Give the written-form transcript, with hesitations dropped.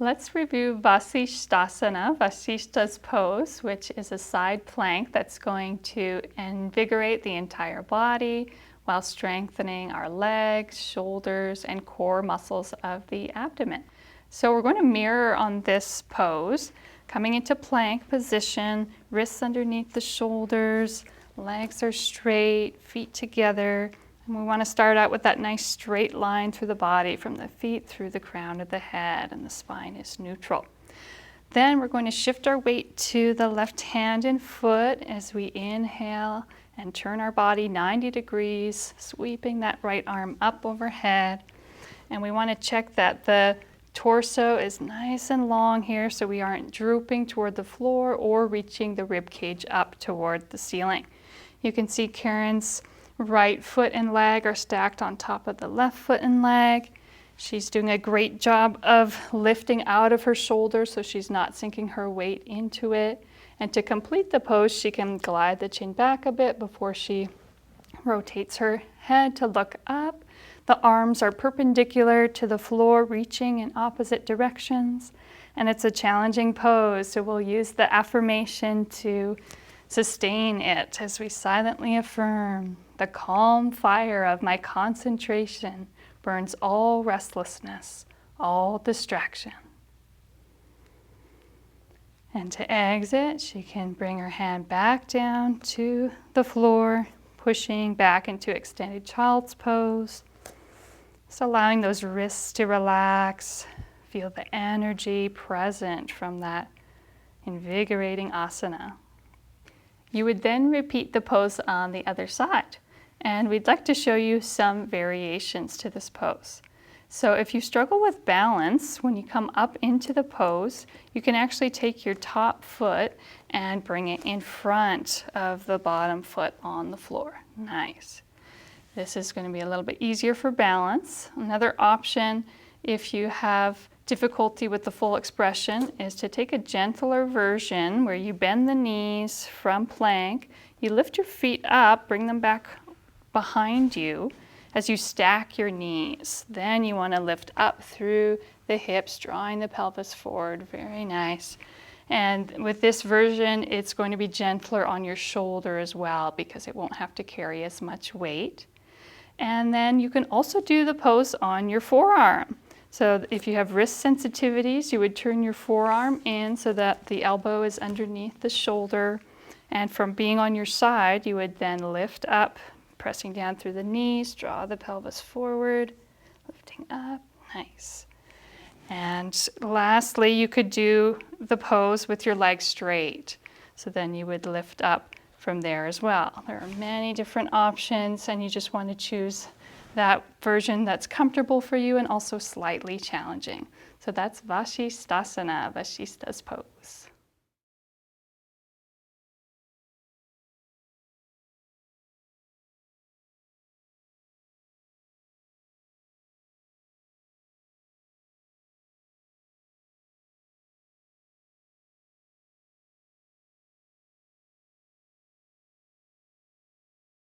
Let's review Vasishthasana, Vasishtha's pose, which is a side plank that's going to invigorate the entire body while strengthening our legs, shoulders, and core muscles of the abdomen. So we're going to mirror on this pose, coming into plank position, wrists underneath the shoulders, legs are straight, feet together. And we want to start out with that nice straight line through the body from the feet through the crown of the head, and the spine is neutral. Then we're going to shift our weight to the left hand and foot as we inhale and turn our body 90 degrees, sweeping that right arm up overhead. And we want to check that the torso is nice and long here so we aren't drooping toward the floor or reaching the rib cage up toward the ceiling. You can see Karen's right foot and leg are stacked on top of the left foot and leg. She's doing a great job of lifting out of her shoulders so she's not sinking her weight into it. And to complete the pose, she can glide the chin back a bit before she rotates her head to look up. The arms are perpendicular to the floor, reaching in opposite directions. And it's a challenging pose, so we'll use the affirmation to sustain it as we silently affirm. The calm fire of my concentration burns all restlessness, all distraction. And to exit, she can bring her hand back down to the floor, pushing back into extended child's pose. Just allowing those wrists to relax. Feel the energy present from that invigorating asana. You would then repeat the pose on the other side. And we'd like to show you some variations to this pose. So if you struggle with balance, when you come up into the pose, you can actually take your top foot and bring it in front of the bottom foot on the floor. Nice. This is going to be a little bit easier for balance. Another option, if you have difficulty with the full expression, is to take a gentler version where you bend the knees from plank, you lift your feet up, bring them back behind you as you stack your knees. Then you want to lift up through the hips, drawing the pelvis forward. Very nice. And with this version, it's going to be gentler on your shoulder as well because it won't have to carry as much weight. And then you can also do the pose on your forearm. So if you have wrist sensitivities, you would turn your forearm in so that the elbow is underneath the shoulder. And from being on your side, you would then lift up, pressing down through the knees, draw the pelvis forward, lifting up, nice. And lastly, you could do the pose with your legs straight. So then you would lift up from there as well. There are many different options, and you just want to choose that version that's comfortable for you and also slightly challenging. So that's Vasisthasana, Vasishtha's pose.